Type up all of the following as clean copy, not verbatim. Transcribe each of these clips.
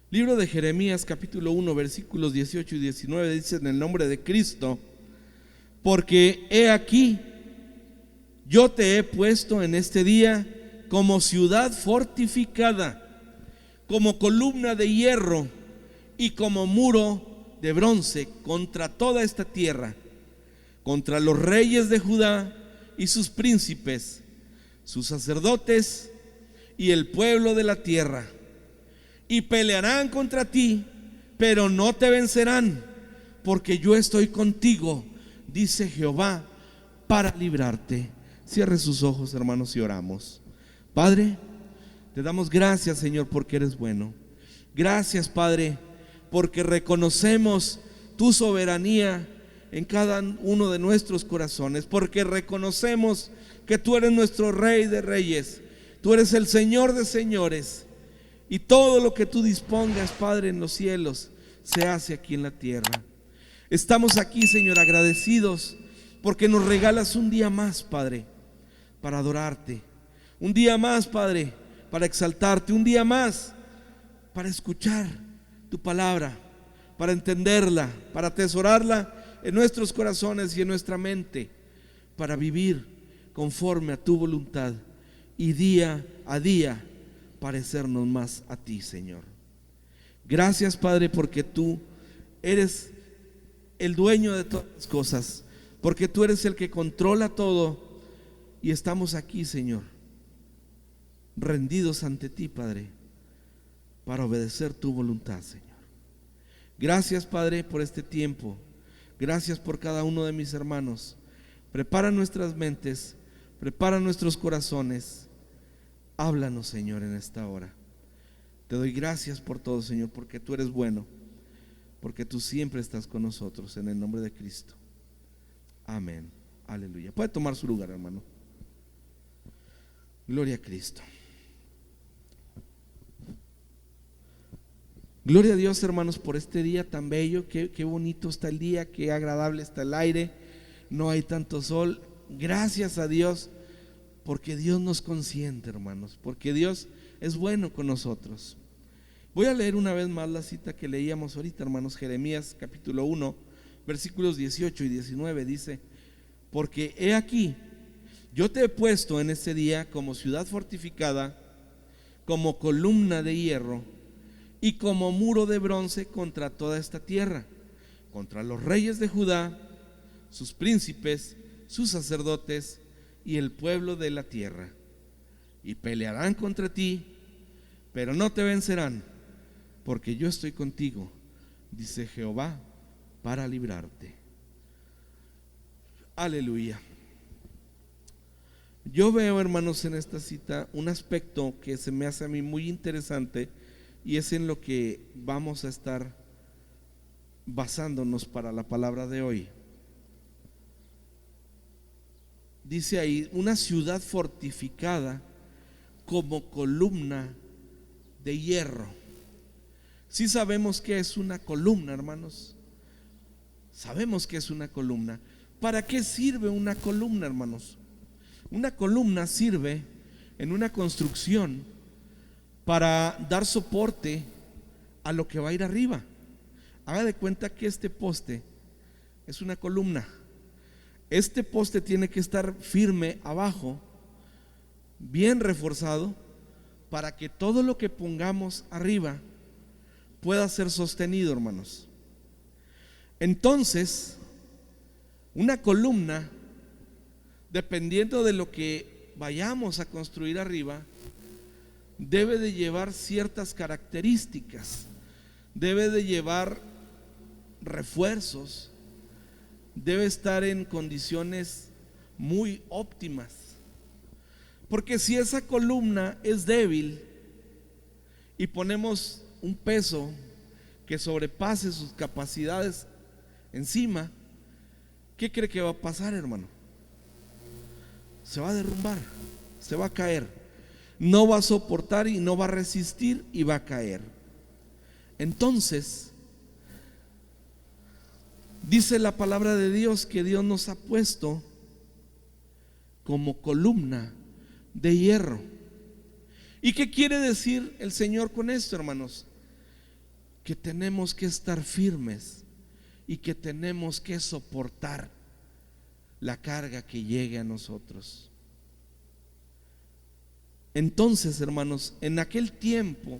Libro de Jeremías capítulo 1 versículos 18 y 19 dice: en el nombre de Cristo, porque he aquí, yo te he puesto en este día como ciudad fortificada, como columna de hierro y como muro de bronce contra toda esta tierra, contra los reyes de Judá y sus príncipes, sus sacerdotes y el pueblo de la tierra. Y pelearán contra ti, pero no te vencerán, porque yo estoy contigo, dice Jehová, para librarte. Cierre sus ojos, hermanos, y oramos. Padre, te damos gracias, Señor, porque eres bueno. Gracias, Padre, porque reconocemos tu soberanía en cada uno de nuestros corazones, porque reconocemos que tú eres nuestro Rey de reyes, tú eres el Señor de señores, y todo lo que tú dispongas, Padre, en los cielos se hace aquí en la tierra. Estamos aquí, Señor, agradecidos porque nos regalas un día más, Padre, para adorarte, un día más, Padre, para exaltarte, un día más para escuchar tu palabra, para entenderla, para atesorarla en nuestros corazones y en nuestra mente, para vivir conforme a tu voluntad y día a día parecernos más a ti, Señor. Gracias, Padre, porque tú eres el dueño de todas las cosas, porque tú eres el que controla todo, y estamos aquí, Señor, rendidos ante ti, Padre, para obedecer tu voluntad, Señor. Gracias, Padre, por este tiempo. Gracias por cada uno de mis hermanos. Prepara nuestras mentes, prepara nuestros corazones. Háblanos, Señor, en esta hora. Te doy gracias por todo, Señor, porque tú eres bueno, porque tú siempre estás con nosotros, en el nombre de Cristo. Amén. Aleluya. Puede tomar su lugar, hermano. Gloria a Cristo. Gloria a Dios, hermanos, por este día tan bello. Qué bonito está el día, qué agradable está el aire. No hay tanto sol. Gracias a Dios, porque Dios nos consiente, hermanos, porque Dios es bueno con nosotros. Voy a leer una vez más la cita que leíamos ahorita, hermanos. Jeremías capítulo 1 versículos 18 y 19 dice: porque he aquí, yo te he puesto en este día como ciudad fortificada, como columna de hierro y como muro de bronce contra toda esta tierra, contra los reyes de Judá, sus príncipes, sus sacerdotes y el pueblo de la tierra. Y pelearán contra ti, pero no te vencerán, porque yo estoy contigo, dice Jehová, para librarte. Aleluya. Yo veo, hermanos, en esta cita un aspecto que se me hace a mí muy interesante, y es en lo que vamos a estar basándonos para la palabra de hoy. Dice ahí: una ciudad fortificada como columna de hierro. Sí sabemos que es una columna, hermanos. Sabemos que es una columna. ¿Para qué sirve una columna, hermanos? Una columna sirve en una construcción para dar soporte a lo que va a ir arriba. Haga de cuenta que este poste es una columna. Este poste tiene que estar firme abajo, bien reforzado, para que todo lo que pongamos arriba pueda ser sostenido, hermanos. Entonces, una columna, dependiendo de lo que vayamos a construir arriba, debe de llevar ciertas características, debe de llevar refuerzos, debe estar en condiciones muy óptimas, porque si esa columna es débil y ponemos un peso que sobrepase sus capacidades encima, ¿qué cree que va a pasar, hermano? Se va a derrumbar, se va a caer, no va a soportar y no va a resistir y va a caer. Entonces, dice la palabra de Dios que Dios nos ha puesto como columna de hierro. ¿Y qué quiere decir el Señor con esto, hermanos? que tenemos que estar firmes y que tenemos que soportar la carga que llegue a nosotros. Entonces, hermanos, en aquel tiempo,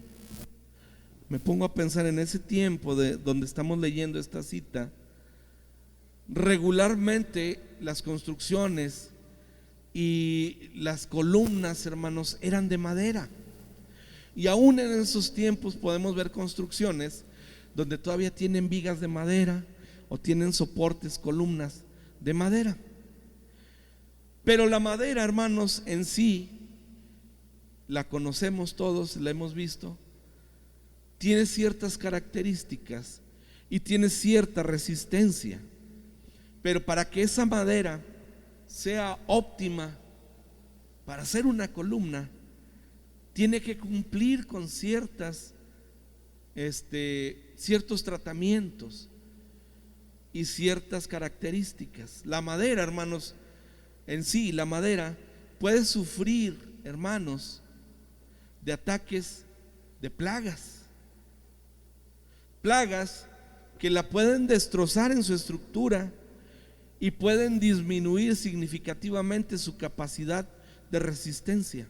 me pongo a pensar en ese tiempo de donde estamos leyendo esta cita, regularmente las construcciones y las columnas, hermanos, eran de madera. Y aún en esos tiempos podemos ver construcciones donde todavía tienen vigas de madera o tienen soportes, columnas de madera. Pero la madera, hermanos, en sí, la conocemos todos, la hemos visto, tiene ciertas características y tiene cierta resistencia. Pero para que esa madera sea óptima para hacer una columna, tiene que cumplir con ciertos tratamientos y ciertas características. La madera, hermanos, en sí, la madera puede sufrir, hermanos, de ataques de plagas que la pueden destrozar en su estructura y pueden disminuir significativamente su capacidad de resistencia.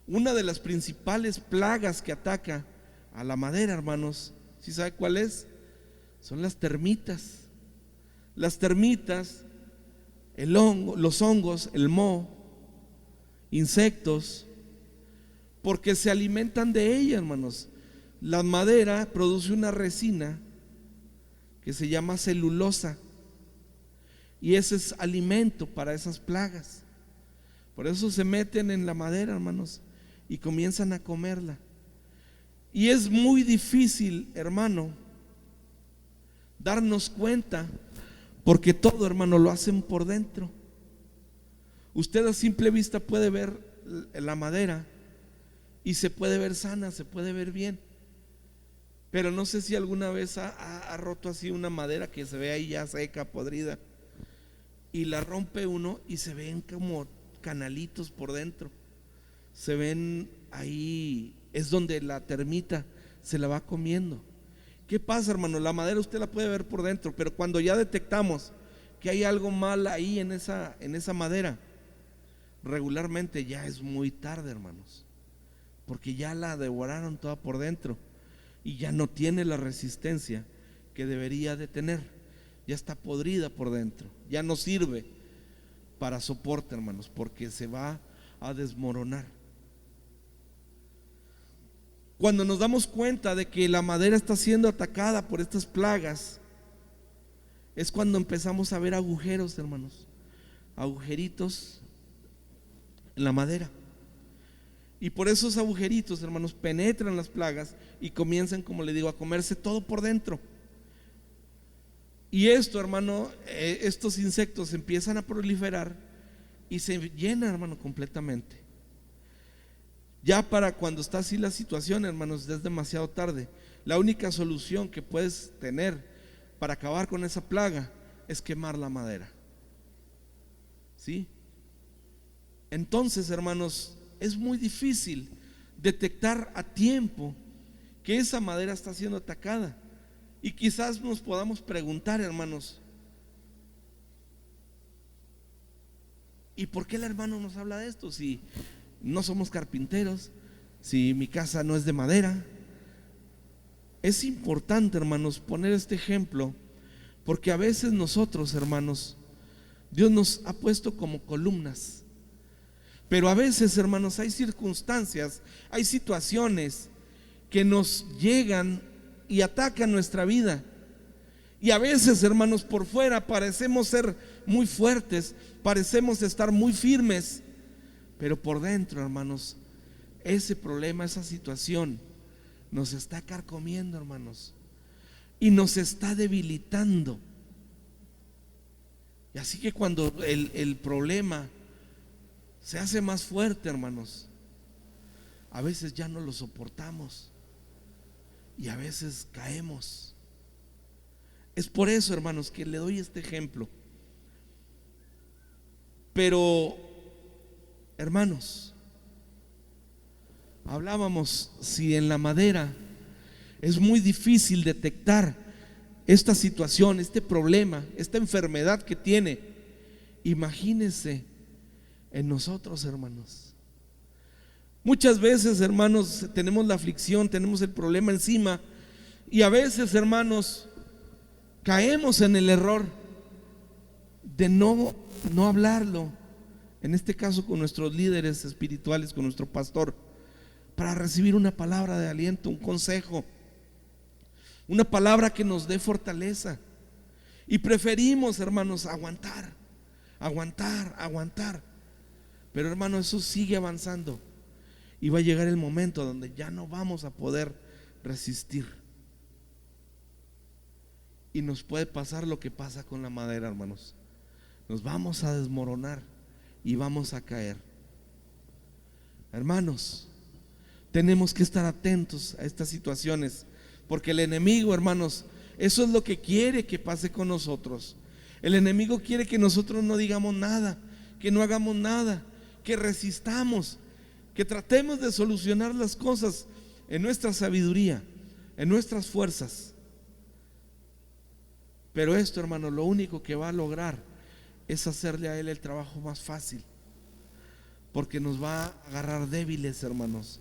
Una de las principales plagas que ataca a la madera, hermanos, ¿sí sabe cuál es? Son las termitas. Las termitas, el hongo, los hongos, el moho, insectos, porque se alimentan de ella, hermanos. La madera produce una resina que se llama celulosa y ese es alimento para esas plagas. Por eso se meten en la madera, hermanos, y comienzan a comerla. Y es muy difícil, hermano, darnos cuenta, porque todo, hermano, lo hacen por dentro. Usted a simple vista puede ver la madera y se puede ver sana, se puede ver bien, pero no sé si alguna vez ha roto así una madera que se ve ahí ya seca, podrida, y la rompe uno y se ven como canalitos por dentro, se ven ahí, es donde la termita se la va comiendo. ¿Qué pasa, hermano? La madera usted la puede ver por dentro, pero cuando ya detectamos que hay algo mal ahí en esa madera, regularmente ya es muy tarde, hermanos, porque ya la devoraron toda por dentro y ya no tiene la resistencia que debería de tener. Ya está podrida por dentro, ya no sirve para soporte, hermanos, porque se va a desmoronar. Cuando nos damos cuenta de que la madera está siendo atacada por estas plagas, es cuando empezamos a ver agujeros, hermanos, agujeritos en la madera. Y por esos agujeritos, hermanos, penetran las plagas y comienzan, como le digo, a comerse todo por dentro. Y esto, hermano, estos insectos empiezan a proliferar y se llenan, hermano, completamente. Ya para cuando está así la situación, hermanos, es demasiado tarde. La única solución que puedes tener para acabar con esa plaga es quemar la madera. ¿Sí? Entonces, hermanos, es muy difícil detectar a tiempo que esa madera está siendo atacada. Y quizás nos podamos preguntar, hermanos, ¿y por qué el hermano nos habla de esto? Si no somos carpinteros, si mi casa no es de madera. Es importante, hermanos, poner este ejemplo, porque a veces nosotros, hermanos, Dios nos ha puesto como columnas, pero a veces, hermanos, hay circunstancias, hay situaciones que nos llegan y atacan nuestra vida. Y a veces, hermanos, por fuera parecemos ser muy fuertes, parecemos estar muy firmes, pero por dentro, hermanos, ese problema, esa situación nos está carcomiendo, hermanos, y nos está debilitando. Y así que cuando el problema se hace más fuerte, hermanos, a veces ya no lo soportamos y a veces caemos. Es por eso, hermanos, que le doy este ejemplo. Pero, hermanos, hablábamos si en la madera Es muy difícil detectar esta situación, este problema, esta enfermedad que tiene. Imagínense en nosotros, hermanos. Muchas veces, hermanos, tenemos la aflicción, tenemos el problema encima, y a veces, hermanos, caemos en el error de no hablarlo, en este caso con nuestros líderes espirituales, con nuestro pastor, para recibir una palabra de aliento, un consejo, una palabra que nos dé fortaleza. Y preferimos, hermanos, aguantar. Pero, hermanos, eso sigue avanzando, y va a llegar el momento donde ya no vamos a poder resistir, y nos puede pasar lo que pasa con la madera, hermanos. Nos vamos a desmoronar y vamos a caer. Hermanos, tenemos que estar atentos a estas situaciones, porque el enemigo, hermanos, eso es lo que quiere que pase con nosotros. El enemigo quiere que nosotros no digamos nada, que no hagamos nada, que resistamos, que tratemos de solucionar las cosas en nuestra sabiduría, en nuestras fuerzas. Pero esto, hermano, lo único que va a lograr es hacerle a él el trabajo más fácil, porque nos va a agarrar débiles, hermanos.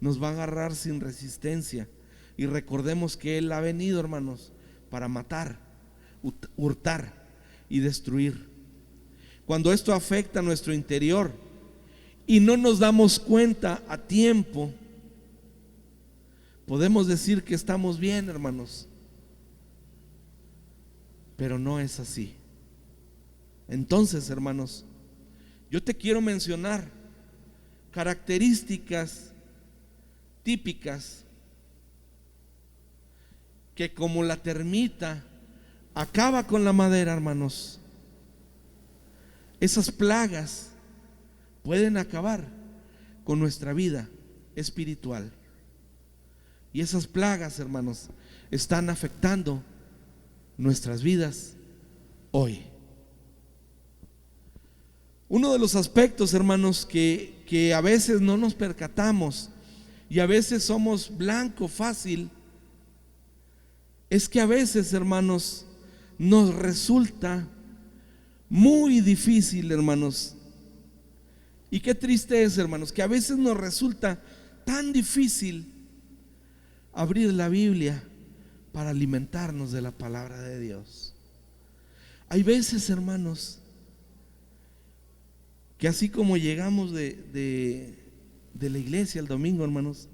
Nos va a agarrar sin resistencia. Y recordemos que él ha venido, hermanos, para matar, hurtar y destruir. Cuando esto afecta a nuestro interior y no nos damos cuenta a tiempo, podemos decir que estamos bien, hermanos, pero no es así. Entonces, hermanos, yo te quiero mencionar características típicas que, como la termita acaba con la madera, hermanos, esas plagas pueden acabar con nuestra vida espiritual. Y esas plagas, hermanos, están afectando nuestras vidas hoy. Uno de los aspectos, hermanos, que a veces no nos percatamos y a veces somos blanco fácil, es que a veces, hermanos, nos resulta muy difícil, hermanos. Y qué triste es, hermanos, que a veces nos resulta tan difícil abrir la Biblia para alimentarnos de la palabra de Dios. Hay veces, hermanos, que así como llegamos de la iglesia el domingo, hermanos,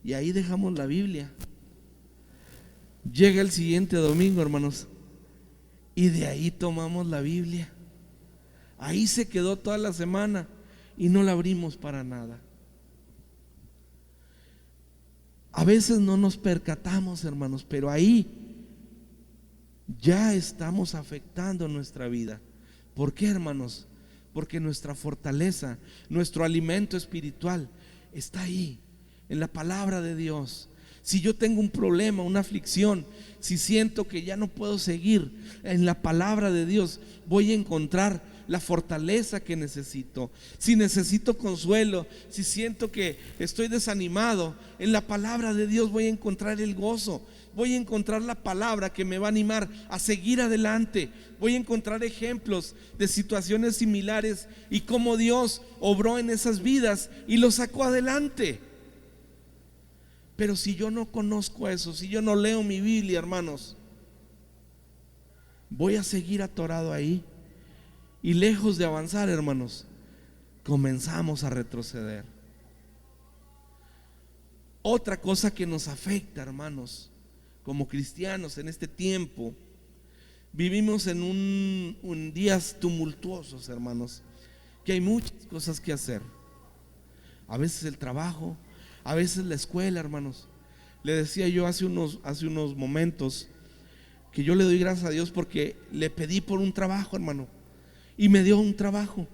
y ahí dejamos la Biblia, llega el siguiente domingo, hermanos, y de ahí tomamos la Biblia. Ahí se quedó toda la semana y no la abrimos para nada. A veces no nos percatamos, hermanos, pero ahí ya estamos afectando nuestra vida. ¿Por qué, hermanos? Porque nuestra fortaleza, nuestro alimento espiritual está ahí, en la palabra de Dios. Si yo tengo un problema, una aflicción, si siento que ya no puedo seguir, en la palabra de Dios voy a encontrar la fortaleza que necesito. Si necesito consuelo, si siento que estoy desanimado, en la palabra de Dios voy a encontrar el gozo. Voy a encontrar la palabra que me va a animar a seguir adelante. Voy a encontrar ejemplos de situaciones similares y cómo Dios obró en esas vidas y los sacó adelante. Pero si yo no conozco eso, si yo no leo mi Biblia, hermanos, voy a seguir atorado ahí. Y lejos de avanzar, hermanos, comenzamos a retroceder. Otra cosa que nos afecta, hermanos, como cristianos en este tiempo, vivimos en un días tumultuosos, hermanos, que hay muchas cosas que hacer. A veces el trabajo, a veces la escuela, hermanos. Le decía yo hace unos momentos que yo le doy gracias a Dios porque le pedí por un trabajo, hermano, y me dio un trabajo.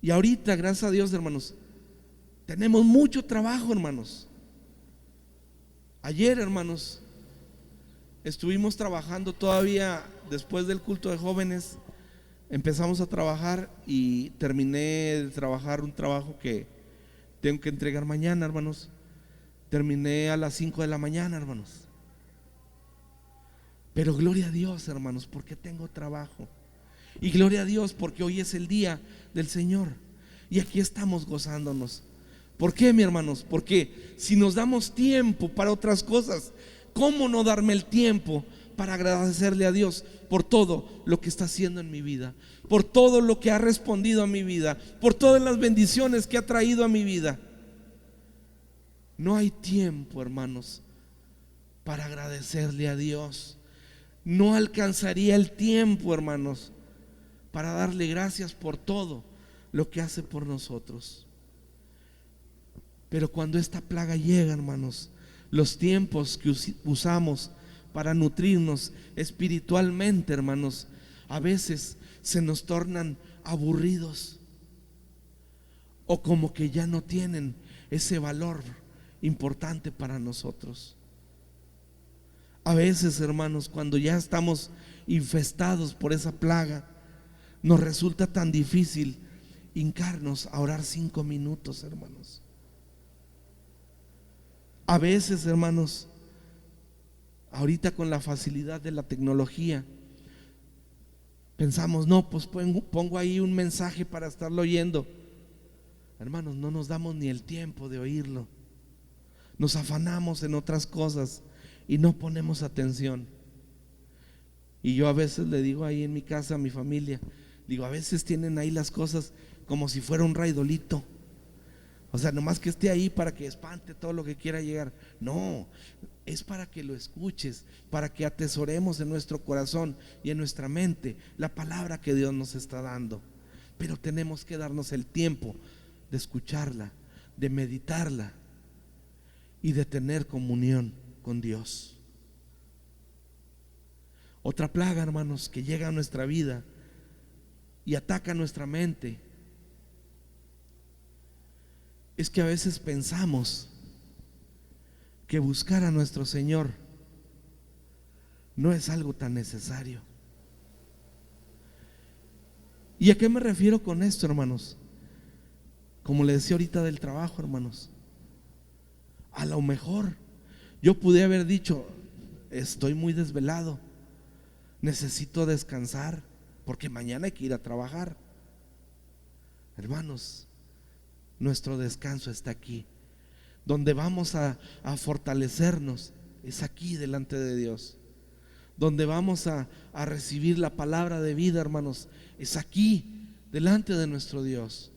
Y ahorita, gracias a Dios, hermanos, tenemos mucho trabajo, hermanos. Ayer, hermanos, estuvimos trabajando todavía después del culto de jóvenes. Empezamos a trabajar y terminé de trabajar un trabajo que tengo que entregar mañana, hermanos. Terminé a las 5 de la mañana, hermanos. Pero gloria a Dios, hermanos, porque tengo trabajo. Y gloria a Dios porque hoy es el día del Señor. Y aquí estamos gozándonos. ¿Por qué, mi hermanos? Porque si nos damos tiempo para otras cosas, ¿cómo no darme el tiempo para agradecerle a Dios por todo lo que está haciendo en mi vida, por todo lo que ha respondido a mi vida, por todas las bendiciones que ha traído a mi vida? No hay tiempo, hermanos, para agradecerle a Dios. No alcanzaría el tiempo, hermanos, para darle gracias por todo lo que hace por nosotros. Pero cuando esta plaga llega, hermanos, los tiempos que usamos para nutrirnos espiritualmente, hermanos, a veces se nos tornan aburridos, o como que ya no tienen ese valor importante para nosotros. A veces, hermanos, cuando ya estamos infestados por esa plaga, nos resulta tan difícil hincarnos a orar 5 minutos, hermanos. A veces, hermanos, ahorita con la facilidad de la tecnología, pensamos, no, pues pongo ahí un mensaje para estarlo oyendo. Hermanos, no nos damos ni el tiempo de oírlo. Nos afanamos en otras cosas y no ponemos atención. Y yo a veces le digo ahí en mi casa a mi familia, digo, a veces tienen ahí las cosas como si fuera un raidolito. O sea, nomás que esté ahí para que espante todo lo que quiera llegar. No, es para que lo escuches, para que atesoremos en nuestro corazón y en nuestra mente la palabra que Dios nos está dando. Pero tenemos que darnos el tiempo de escucharla, de meditarla y de tener comunión con Dios. Otra plaga, hermanos, que llega a nuestra vida y ataca nuestra mente, es que a veces pensamos que buscar a nuestro Señor no es algo tan necesario. ¿Y a qué me refiero con esto, hermanos? Como le decía ahorita del trabajo, hermanos, a lo mejor yo pude haber dicho, estoy muy desvelado, necesito descansar porque mañana hay que ir a trabajar. Hermanos, nuestro descanso está aquí. Donde vamos a fortalecernos es aquí delante de Dios. Donde vamos a recibir la palabra de vida, hermanos, es aquí delante de nuestro Dios.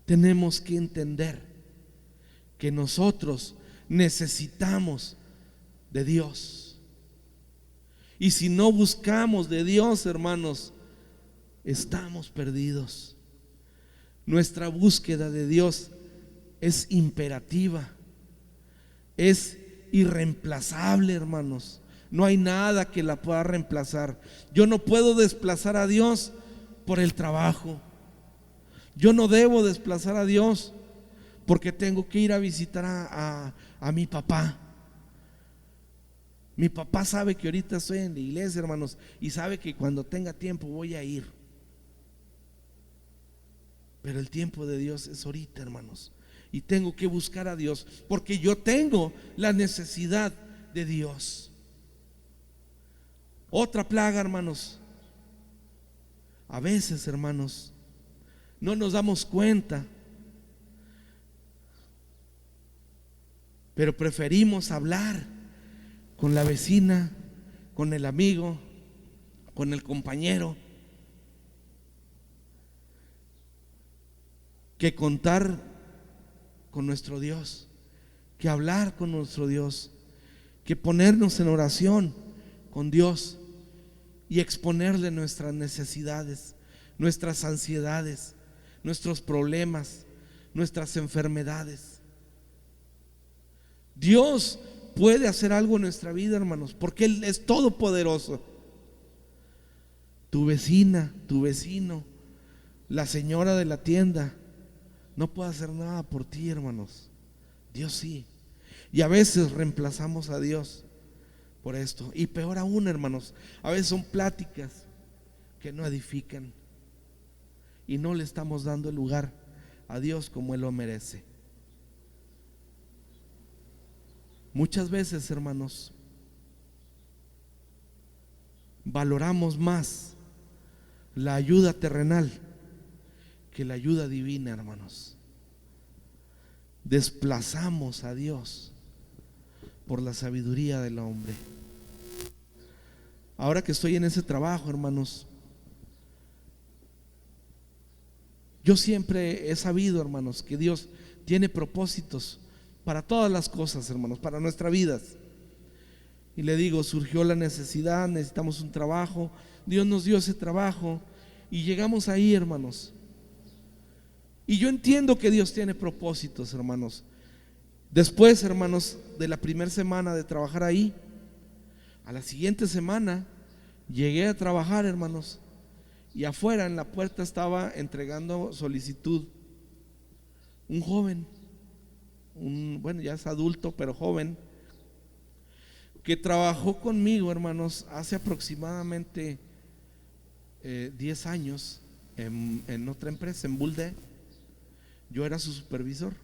Tenemos que entender que nosotros necesitamos de Dios. Y si no buscamos de Dios, hermanos, estamos perdidos. Nuestra búsqueda de Dios es imperativa, es irreemplazable, hermanos. No hay nada que la pueda reemplazar. Yo no puedo desplazar a Dios por el trabajo. Yo no debo desplazar a Dios porque tengo que ir a visitar a mi papá. Mi papá sabe que ahorita estoy en la iglesia, hermanos, y sabe que cuando tenga tiempo voy a ir. Pero el tiempo de Dios es ahorita, hermanos, y tengo que buscar a Dios porque yo tengo la necesidad de Dios. Otra plaga, hermanos, a veces, hermanos, no nos damos cuenta, pero preferimos hablar con la vecina, con el amigo, con el compañero, que contar con nuestro Dios, que hablar con nuestro Dios, que ponernos en oración con Dios y exponerle nuestras necesidades, nuestras ansiedades, nuestros problemas, nuestras enfermedades. Dios puede hacer algo en nuestra vida, hermanos, porque Él es todopoderoso. Tu vecina, tu vecino, la señora de la tienda no puede hacer nada por ti, hermanos. Dios sí. Y a veces reemplazamos a Dios por esto. Y peor aún, hermanos, a veces son pláticas que no edifican y no le estamos dando el lugar a Dios como Él lo merece. Muchas veces, hermanos, valoramos más la ayuda terrenal que la ayuda divina, hermanos. Desplazamos a Dios por la sabiduría del hombre. Ahora que estoy en ese trabajo, hermanos, yo siempre he sabido, hermanos, que Dios tiene propósitos para todas las cosas, hermanos, para nuestras vidas. Y le digo, surgió la necesidad, necesitamos un trabajo, Dios nos dio ese trabajo y llegamos ahí, hermanos. Y yo entiendo que Dios tiene propósitos, hermanos. Después, hermanos, de la primera semana de trabajar ahí, a la siguiente semana llegué a trabajar, hermanos, y afuera en la puerta estaba entregando solicitud un joven, bueno, ya es adulto, pero joven, que trabajó conmigo, hermanos, hace aproximadamente 10 años en otra empresa, en Bulde. Yo era su supervisor.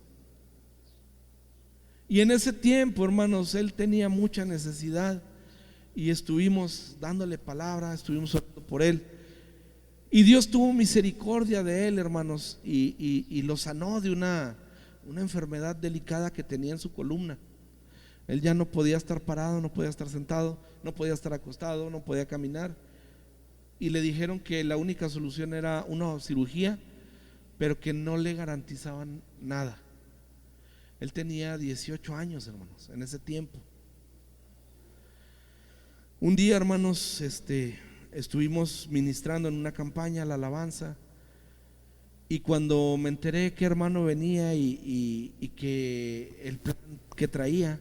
Y en ese tiempo, hermanos, él tenía mucha necesidad y estuvimos dándole palabra, estuvimos orando por él. Y Dios tuvo misericordia de él, hermanos, y lo sanó de una enfermedad delicada que tenía en su columna. Él ya no podía estar parado, no podía estar sentado, no podía estar acostado, no podía caminar. Y le dijeron que la única solución era una cirugía, pero que no le garantizaban nada. Él tenía 18 años, hermanos, en ese tiempo. Un día, hermanos, estuvimos ministrando en una campaña, la alabanza, y cuando me enteré que hermano venía y que el plan que traía,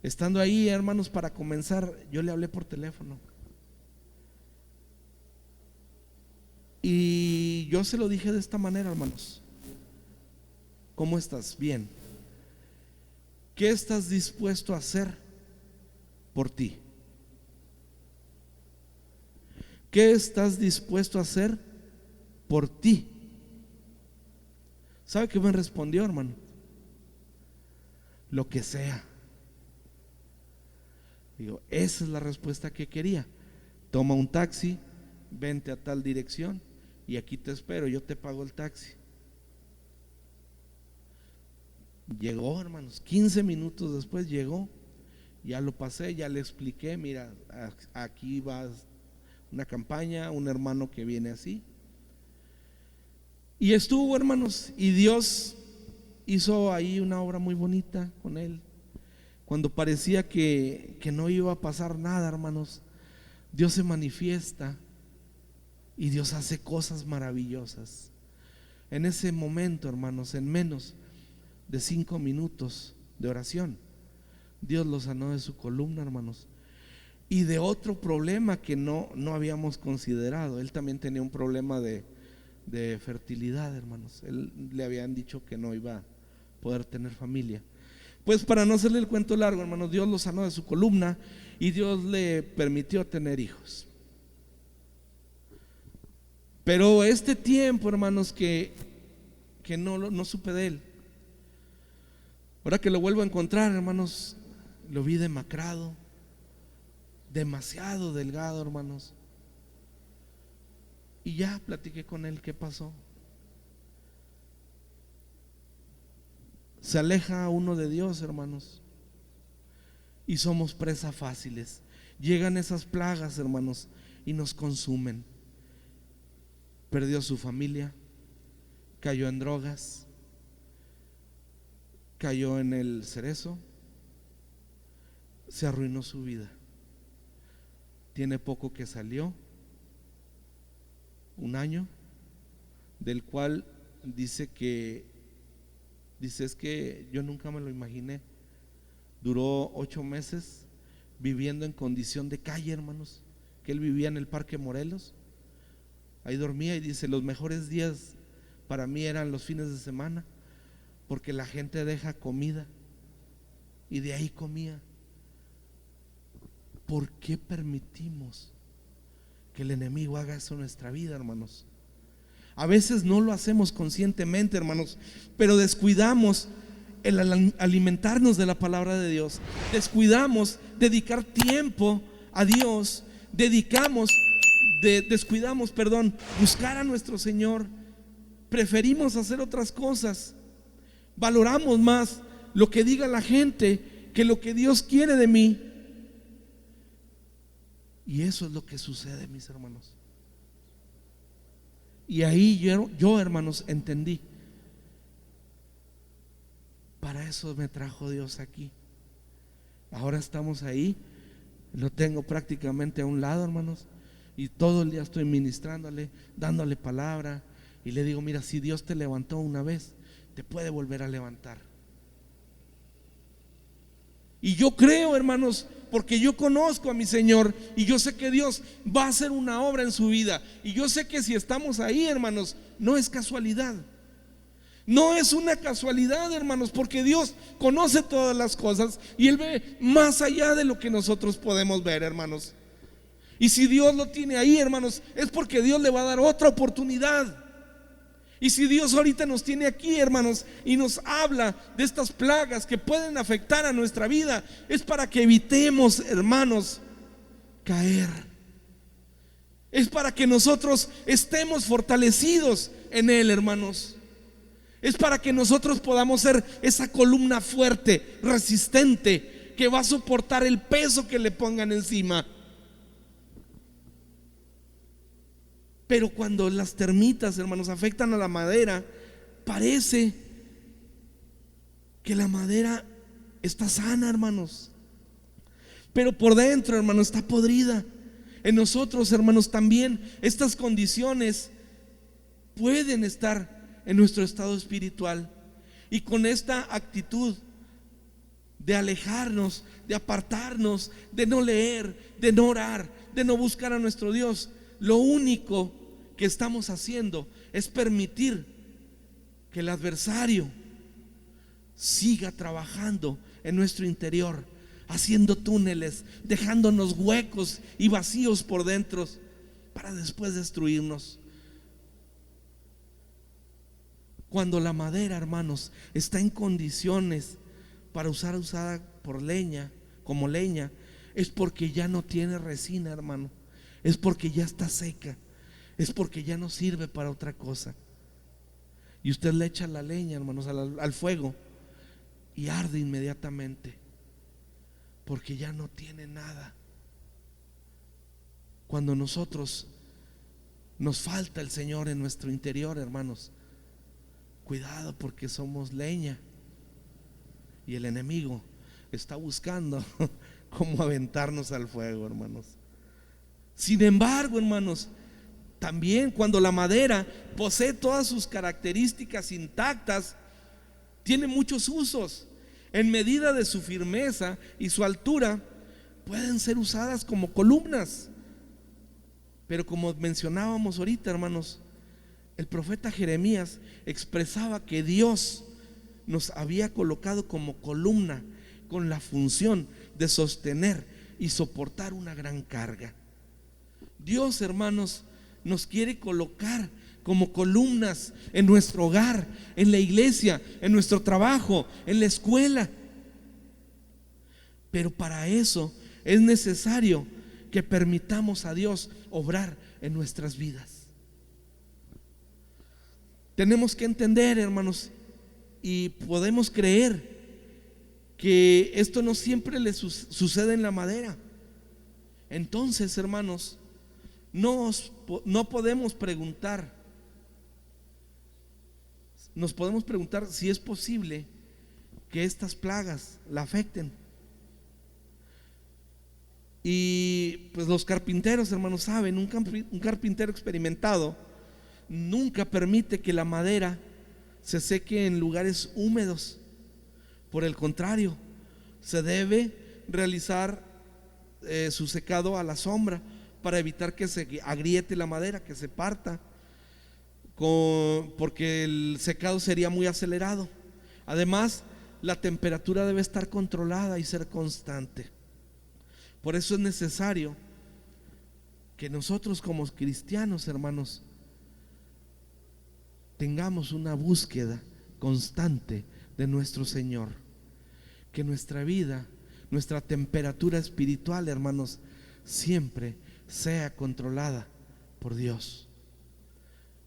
estando ahí, hermanos, para comenzar, yo le hablé por teléfono. Y yo se lo dije de esta manera, hermanos: ¿cómo estás? Bien. ¿Qué estás dispuesto a hacer por ti? ¿Qué estás dispuesto a hacer por ti? ¿Sabe qué me respondió, hermano? Lo que sea. Digo, esa es la respuesta que quería. Toma un taxi, vente a tal dirección y aquí te espero, yo te pago el taxi. Llegó, hermanos, 15 minutos después llegó. Ya lo pasé, ya le expliqué: mira, aquí va una campaña, un hermano que viene así. Y estuvo, hermanos, y Dios hizo ahí una obra muy bonita con él. Cuando parecía que no iba a pasar nada, hermanos, Dios se manifiesta y Dios hace cosas maravillosas. En ese momento, hermanos, en menos de 5 minutos de oración, Dios lo sanó de su columna, hermanos, y de otro problema que no habíamos considerado. Él también tenía un problema de fertilidad, hermanos. Él le habían dicho que no iba a poder tener familia. Pues para no hacerle el cuento largo, hermanos, Dios lo sanó de su columna y Dios le permitió tener hijos. Pero este tiempo, hermanos, que no supe de él, ahora que lo vuelvo a encontrar, hermanos, lo vi demacrado, demasiado delgado, hermanos. Y ya platiqué con él qué pasó. Se aleja uno de Dios, hermanos, y somos presa fáciles. Llegan esas plagas, hermanos, y nos consumen. Perdió su familia, cayó en drogas, cayó en el cerezo, se arruinó su vida. Tiene poco que salió, un año, del cual dice es que yo nunca me lo imaginé. Duró 8 meses viviendo en condición de calle, hermanos, que él vivía en el Parque Morelos. Ahí dormía y dice: los mejores días para mí eran los fines de semana, porque la gente deja comida y de ahí comía. ¿Por qué permitimos que el enemigo haga eso en nuestra vida, hermanos? A veces no lo hacemos conscientemente, hermanos, pero descuidamos el alimentarnos de la palabra de Dios. Descuidamos dedicar tiempo a Dios, descuidamos, buscar a nuestro Señor. Preferimos hacer otras cosas. Valoramos más lo que diga la gente que lo que Dios quiere de mí. Y eso es lo que sucede, mis hermanos. Y ahí yo, hermanos, entendí. Para eso me trajo Dios aquí. Ahora estamos ahí. Lo tengo prácticamente a un lado, hermanos. Y todo el día estoy ministrándole, dándole palabra. Y le digo, mira, si Dios te levantó una vez, te puede volver a levantar. Y yo creo, hermanos, porque yo conozco a mi Señor y yo sé que Dios va a hacer una obra en su vida. Y yo sé que si estamos ahí, hermanos, no es casualidad. No es una casualidad, hermanos, porque Dios conoce todas las cosas y Él ve más allá de lo que nosotros podemos ver, hermanos. Y si Dios lo tiene ahí, hermanos, es porque Dios le va a dar otra oportunidad. Y si Dios ahorita nos tiene aquí, hermanos, y nos habla de estas plagas que pueden afectar a nuestra vida, es para que evitemos, hermanos, caer. Es para que nosotros estemos fortalecidos en Él, hermanos. Es para que nosotros podamos ser esa columna fuerte, resistente, que va a soportar el peso que le pongan encima. Pero cuando las termitas, hermanos, afectan a la madera, parece que la madera está sana, hermanos, pero por dentro, hermanos, está podrida. En nosotros, hermanos, también estas condiciones pueden estar en nuestro estado espiritual. Y con esta actitud de alejarnos, de apartarnos, de no leer, de no orar, de no buscar a nuestro Dios, lo único que estamos haciendo es permitir que el adversario siga trabajando en nuestro interior, haciendo túneles, dejándonos huecos y vacíos por dentro para después destruirnos. Cuando la madera, hermanos, está en condiciones para usada por leña, como leña, es porque ya no tiene resina, hermano. Es porque ya está seca. Es porque ya no sirve para otra cosa. Y usted le echa la leña, hermanos, al fuego y arde inmediatamente, porque ya no tiene nada. Cuando nosotros nos falta el Señor en nuestro interior, hermanos, cuidado, porque somos leña y el enemigo está buscando cómo aventarnos al fuego, hermanos. Sin embargo, hermanos, también cuando la madera posee todas sus características intactas, tiene muchos usos. En medida de su firmeza y su altura, pueden ser usadas como columnas. Pero como mencionábamos ahorita, hermanos, el profeta Jeremías expresaba que Dios nos había colocado como columna con la función de sostener y soportar una gran carga. Dios, hermanos, nos quiere colocar como columnas en nuestro hogar, en la iglesia, en nuestro trabajo, en la escuela. Pero para eso es necesario que permitamos a Dios obrar en nuestras vidas. Tenemos que entender, hermanos, y podemos creer que esto no siempre le sucede en la madera. Entonces, hermanos, no podemos preguntar, nos podemos preguntar si es posible que estas plagas la afecten. Y pues los carpinteros, hermanos, saben, un carpintero experimentado nunca permite que la madera se seque en lugares húmedos. Por el contrario, se debe realizar su secado a la sombra para evitar que se agriete la madera, que se parta, porque el secado sería muy acelerado. Además, la temperatura debe estar controlada y ser constante. Por eso es necesario que nosotros como cristianos, hermanos, tengamos una búsqueda constante de nuestro Señor. Que nuestra vida, nuestra temperatura espiritual, hermanos, siempre sea controlada por Dios,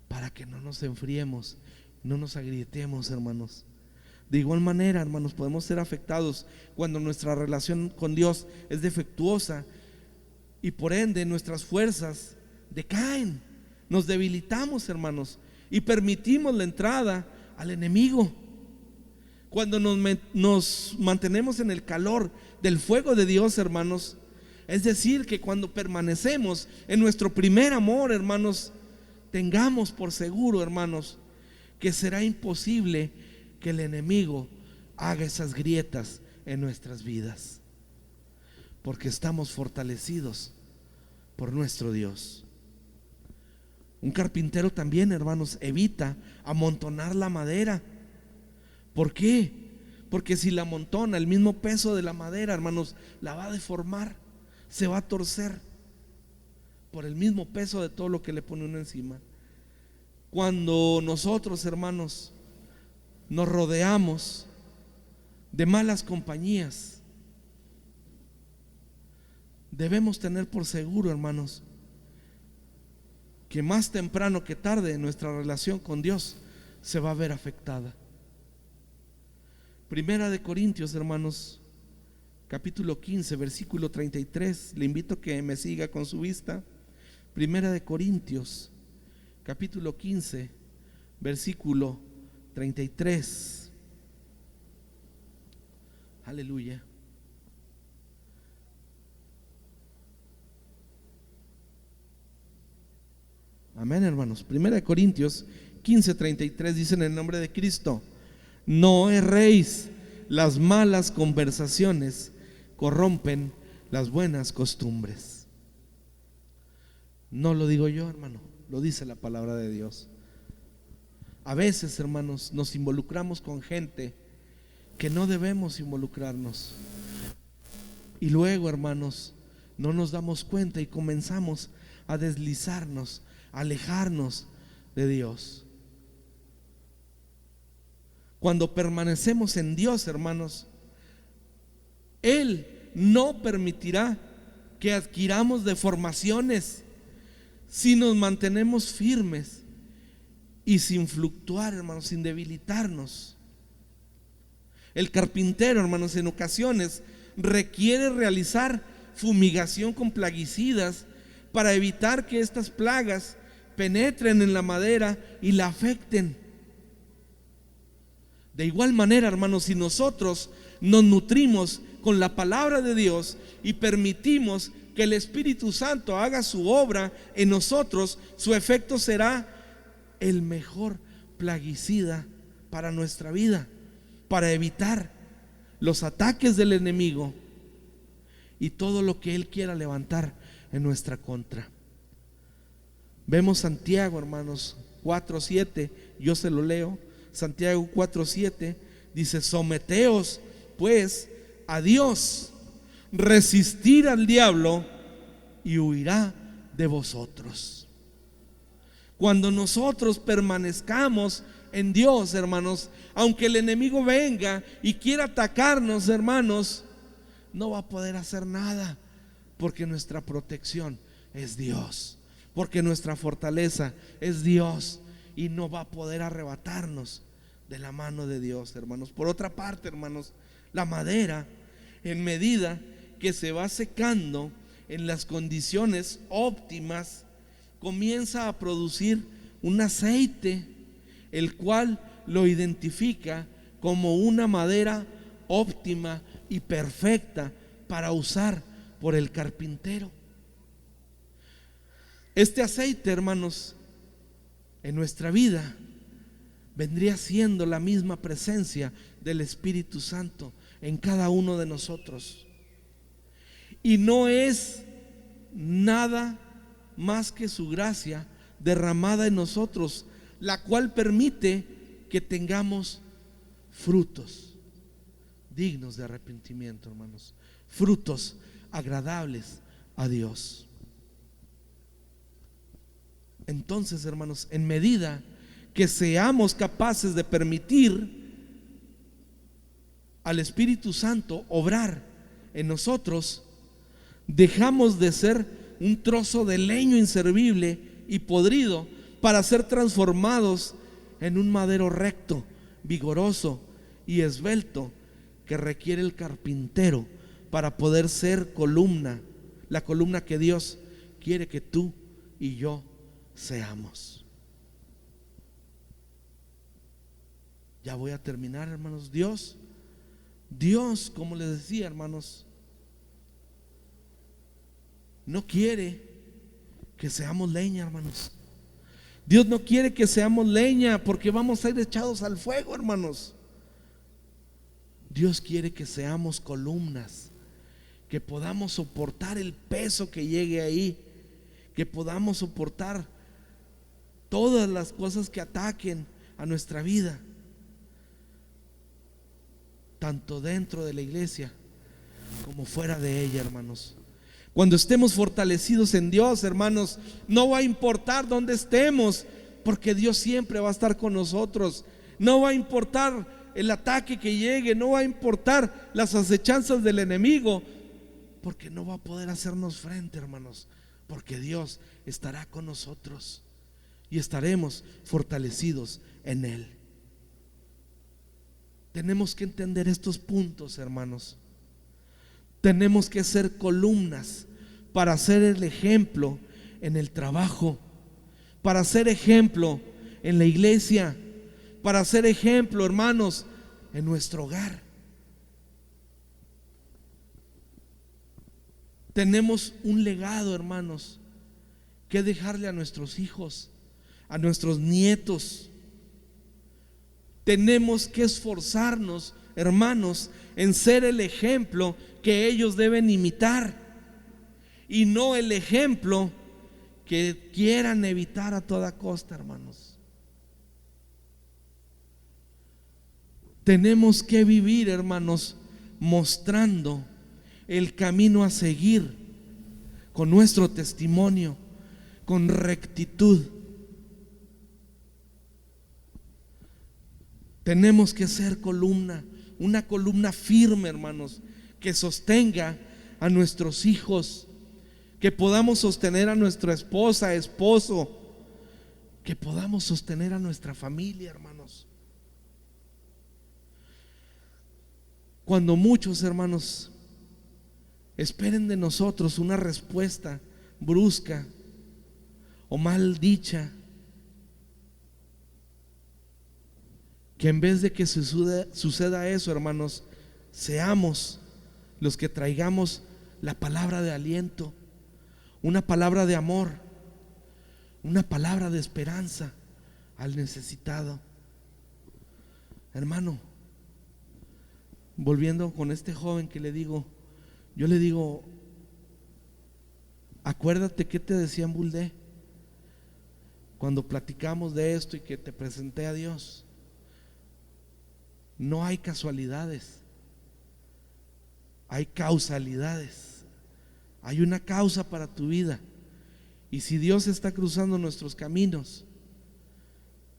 para que no nos enfriemos, no nos agrietemos, hermanos. De igual manera, hermanos, podemos ser afectados cuando nuestra relación con Dios es defectuosa y por ende nuestras fuerzas decaen. Nos debilitamos, hermanos, y permitimos la entrada al enemigo. Cuando nos mantenemos en el calor del fuego de Dios, hermanos, es decir, que cuando permanecemos en nuestro primer amor, hermanos, tengamos por seguro, hermanos, que será imposible que el enemigo haga esas grietas en nuestras vidas, porque estamos fortalecidos por nuestro Dios. Un carpintero también, hermanos, evita amontonar la madera. ¿Por qué? Porque si la amontona, el mismo peso de la madera, hermanos, la va a deformar, se va a torcer por el mismo peso de todo lo que le pone uno encima. Cuando nosotros, hermanos, nos rodeamos de malas compañías, debemos tener por seguro, hermanos, que más temprano que tarde nuestra relación con Dios se va a ver afectada. Primera de Corintios, hermanos, capítulo 15, versículo 33. Le invito a que me siga con su vista. Primera de Corintios, capítulo 15, versículo 33. Aleluya. Amén, hermanos. Primera de Corintios 15, 33 dice: en el nombre de Cristo, no erréis, las malas conversaciones corrompen las buenas costumbres. No lo digo yo, hermano, lo dice la palabra de Dios. A veces, hermanos, nos involucramos con gente que no debemos involucrarnos, y luego, hermanos, no nos damos cuenta y comenzamos a deslizarnos, a alejarnos de Dios. Cuando permanecemos en Dios, hermanos, Él no permitirá que adquiramos deformaciones si nos mantenemos firmes y sin fluctuar, hermanos, sin debilitarnos. El carpintero, hermanos, en ocasiones requiere realizar fumigación con plaguicidas para evitar que estas plagas penetren en la madera y la afecten. De igual manera, hermanos, si nosotros nos nutrimos con la palabra de Dios y permitimos que el Espíritu Santo haga su obra en nosotros, su efecto será el mejor plaguicida para nuestra vida, para evitar los ataques del enemigo y todo lo que él quiera levantar en nuestra contra. Vemos Santiago, hermanos, 4:7, yo se lo leo. Santiago 4:7 dice: someteos pues a Dios, resistir al diablo y huirá de vosotros. Cuando nosotros permanezcamos en Dios, hermanos, aunque el enemigo venga y quiera atacarnos, hermanos, no va a poder hacer nada, porque nuestra protección es Dios, porque nuestra fortaleza es Dios, y no va a poder arrebatarnos de la mano de Dios, hermanos. Por otra parte, hermanos, la madera, en medida que se va secando en las condiciones óptimas, comienza a producir un aceite, el cual lo identifica como una madera óptima y perfecta para usar por el carpintero. Este aceite, hermanos, en nuestra vida vendría siendo la misma presencia del Espíritu Santo en cada uno de nosotros, y no es nada más que su gracia derramada en nosotros, la cual permite que tengamos frutos dignos de arrepentimiento, hermanos, frutos agradables a Dios. Entonces, hermanos, en medida que seamos capaces de permitir al Espíritu Santo obrar en nosotros, dejamos de ser un trozo de leño inservible y podrido para ser transformados en un madero recto, vigoroso y esbelto que requiere el carpintero para poder ser columna, la columna que Dios quiere que tú y yo seamos. Ya voy a terminar, hermanos. Dios, como les decía, hermanos, no quiere que seamos leña, hermanos. Dios no quiere que seamos leña, porque vamos a ir echados al fuego, hermanos. Dios quiere que seamos columnas, que podamos soportar el peso que llegue ahí, que podamos soportar todas las cosas que ataquen a nuestra vida, tanto dentro de la iglesia como fuera de ella, hermanos. Cuando estemos fortalecidos en Dios, hermanos, no va a importar dónde estemos, porque Dios siempre va a estar con nosotros. No va a importar el ataque que llegue, no va a importar las acechanzas del enemigo, porque no va a poder hacernos frente, hermanos, porque Dios estará con nosotros y estaremos fortalecidos en Él. Tenemos que entender estos puntos, hermanos. Tenemos que ser columnas para ser el ejemplo en el trabajo, para ser ejemplo en la iglesia, para ser ejemplo, hermanos, en nuestro hogar. Tenemos un legado, hermanos, que dejarle a nuestros hijos, a nuestros nietos. Tenemos que esforzarnos, hermanos, en ser el ejemplo que ellos deben imitar, y no el ejemplo que quieran evitar a toda costa, hermanos. Tenemos que vivir, hermanos, mostrando el camino a seguir con nuestro testimonio, con rectitud. Tenemos que ser columna, una columna firme, hermanos, que sostenga a nuestros hijos, que podamos sostener a nuestra esposa, esposo, que podamos sostener a nuestra familia, hermanos. Cuando muchos, hermanos, esperen de nosotros una respuesta brusca o mal dicha, que en vez de que suceda eso, hermanos, seamos los que traigamos la palabra de aliento, una palabra de amor, una palabra de esperanza al necesitado. Hermano, volviendo con este joven que yo le digo, acuérdate que te decía en Buldé cuando platicamos de esto y que te presenté a Dios. No hay casualidades, hay causalidades. Hay una causa para tu vida, y si Dios está cruzando nuestros caminos,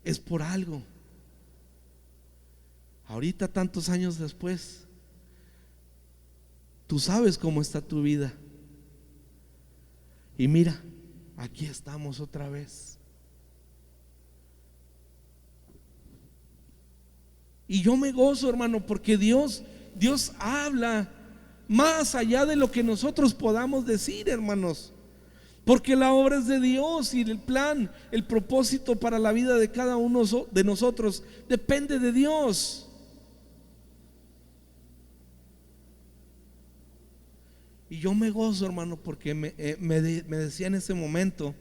es por algo. Ahorita, tantos años después, tú sabes cómo está tu vida, y mira, aquí estamos otra vez. Y yo me gozo, hermano, porque Dios habla más allá de lo que nosotros podamos decir, hermanos, porque la obra es de Dios, y el plan, el propósito para la vida de cada uno de nosotros depende de Dios. Y yo me gozo, hermano, porque me decía en ese momento,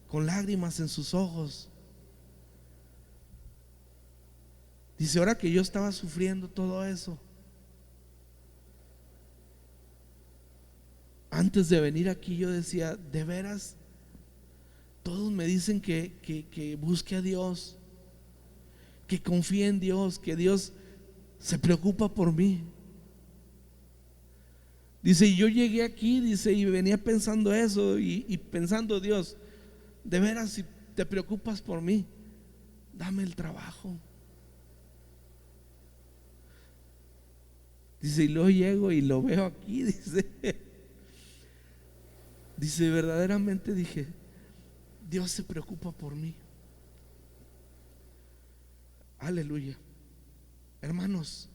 con lágrimas en sus ojos, dice, ahora que yo estaba sufriendo todo eso, antes de venir aquí yo decía, de veras, todos me dicen que busque a Dios, que confíe en Dios, que Dios se preocupa por mí. Dice, y yo llegué aquí, dice, y venía pensando eso, y pensando, Dios, de veras, si te preocupas por mí, dame el trabajo. Dice, y luego llego y lo veo aquí, dice, verdaderamente dije, Dios se preocupa por mí. Aleluya. Hermanos,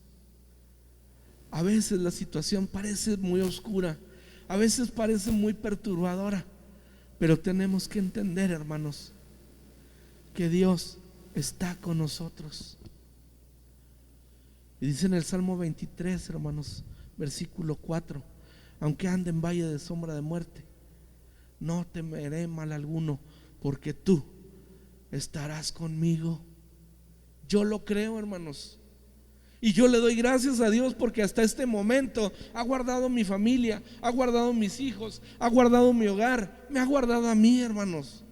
a veces la situación parece muy oscura, a veces parece muy perturbadora, pero tenemos que entender, hermanos, que Dios está con nosotros. Y dice en el Salmo 23, hermanos, versículo 4: aunque ande en valle de sombra de muerte, no temeré mal alguno, porque tú estarás conmigo. Yo lo creo, hermanos, y yo le doy gracias a Dios porque hasta este momento ha guardado mi familia, ha guardado mis hijos, ha guardado mi hogar, me ha guardado a mí, hermanos.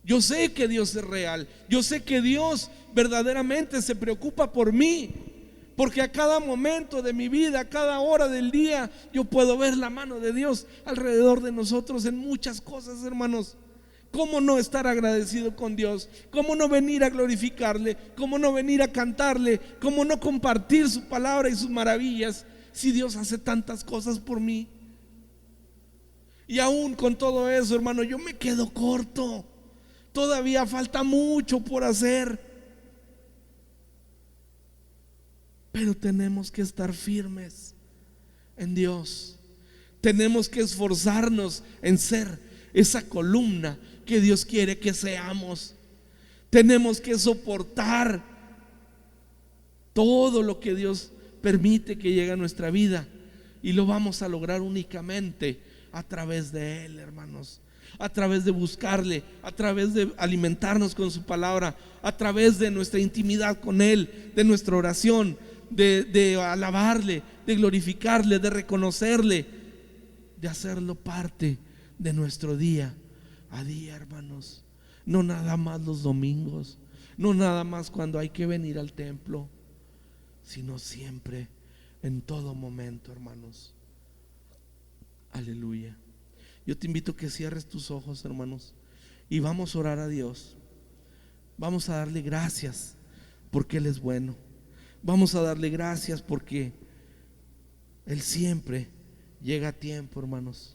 Yo sé que Dios es real, yo sé que Dios verdaderamente se preocupa por mí, porque a cada momento de mi vida, a cada hora del día, yo puedo ver la mano de Dios alrededor de nosotros en muchas cosas, hermanos. ¿Cómo no estar agradecido con Dios? ¿Cómo no venir a glorificarle? ¿Cómo no venir a cantarle? ¿Cómo no compartir su palabra y sus maravillas si Dios hace tantas cosas por mí? Y aún con todo eso, hermano, yo me quedo corto. Todavía falta mucho por hacer, pero tenemos que estar firmes en Dios. Tenemos que esforzarnos en ser esa columna que Dios quiere que seamos. Tenemos que soportar todo lo que Dios permite que llegue a nuestra vida, y lo vamos a lograr únicamente a través de Él, hermanos. A través de buscarle, a través de alimentarnos con su palabra, a través de nuestra intimidad con Él, de nuestra oración, de alabarle, de glorificarle, de reconocerle, de hacerlo parte de nuestro día a día, hermanos. No nada más los domingos, no nada más cuando hay que venir al templo, sino siempre, en todo momento, hermanos. Aleluya. Yo te invito a que cierres tus ojos, hermanos, y vamos a orar a Dios. Vamos a darle gracias porque Él es bueno. Vamos a darle gracias porque Él siempre llega a tiempo, hermanos.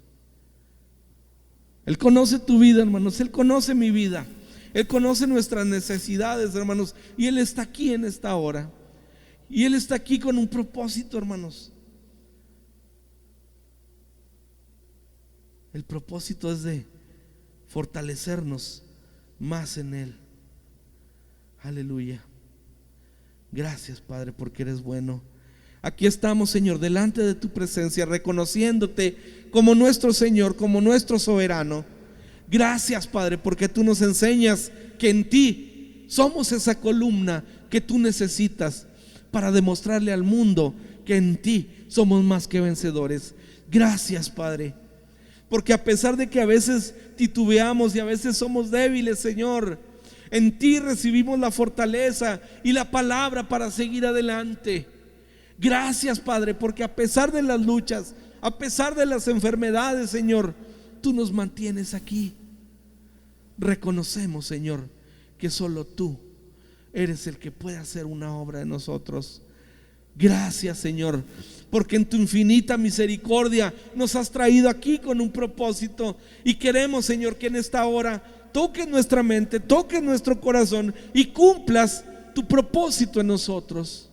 Él conoce tu vida, hermanos. Él conoce mi vida. Él conoce nuestras necesidades, hermanos. Y Él está aquí en esta hora. Y Él está aquí con un propósito, hermanos. El propósito es de fortalecernos más en Él. Aleluya. Gracias, Padre, porque eres bueno. Aquí estamos, Señor, delante de tu presencia, reconociéndote como nuestro Señor, como nuestro soberano. Gracias, Padre, porque tú nos enseñas que en ti somos esa columna que tú necesitas para demostrarle al mundo que en ti somos más que vencedores. Gracias, Padre, porque a pesar de que a veces titubeamos y a veces somos débiles, Señor, en ti recibimos la fortaleza y la palabra para seguir adelante. Gracias, Padre, porque a pesar de las luchas, a pesar de las enfermedades, Señor, tú nos mantienes aquí. Reconocemos, Señor, que solo tú eres el que puede hacer una obra en nosotros. Gracias, Señor, porque en tu infinita misericordia nos has traído aquí con un propósito, y queremos, Señor, que en esta hora toques nuestra mente, toques nuestro corazón y cumplas tu propósito en nosotros.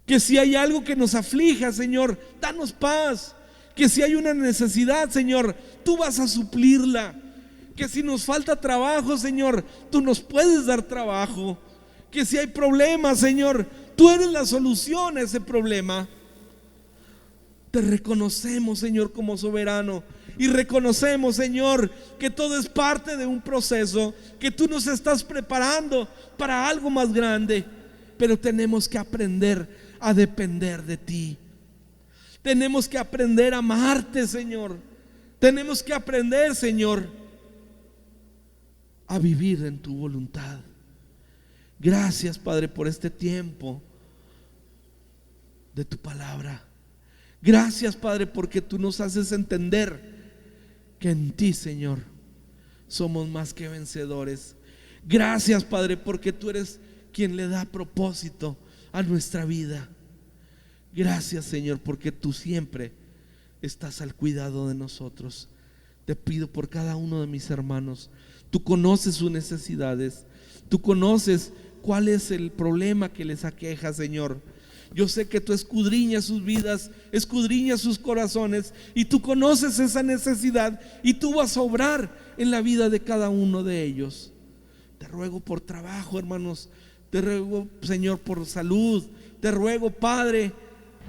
Que si hay algo que nos aflija, Señor, danos paz. Que si hay una necesidad, Señor, tú vas a suplirla. Que si nos falta trabajo, Señor, tú nos puedes dar trabajo. Que si hay problemas, Señor, tú eres la solución a ese problema. Te reconocemos, Señor, como soberano, y reconocemos, Señor, que todo es parte de un proceso, que tú nos estás preparando para algo más grande. Pero tenemos que aprender a depender de ti. Tenemos que aprender a amarte, Señor. Tenemos que aprender, Señor, a vivir en tu voluntad. Gracias, Padre, por este tiempo de tu palabra. Gracias, Padre, porque tú nos haces entender que en ti, Señor, somos más que vencedores. Gracias, Padre, porque tú eres quien le da propósito a nuestra vida. Gracias, Señor, porque tú siempre estás al cuidado de nosotros. Te pido por cada uno de mis hermanos. Tú conoces sus necesidades. Tú conoces cuál es el problema que les aqueja, Señor. Yo sé que tú escudriñas sus vidas, escudriñas sus corazones, y tú conoces esa necesidad, y tú vas a obrar en la vida de cada uno de ellos. Te ruego por trabajo, hermanos. Te ruego, Señor, por salud. Te ruego, Padre,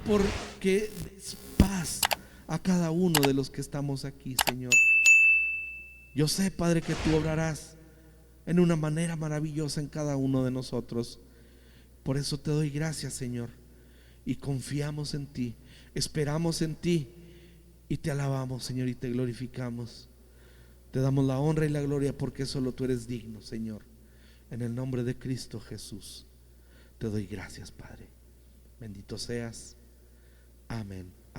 porque des paz a cada uno de los que estamos aquí, Señor. Yo sé, Padre, que tú obrarás en una manera maravillosa en cada uno de nosotros. Por eso te doy gracias, Señor, y confiamos en ti, esperamos en ti, y te alabamos, Señor, y te glorificamos. Te damos la honra y la gloria, porque solo tú eres digno, Señor. En el nombre de Cristo Jesús te doy gracias, Padre. Bendito seas. Amén.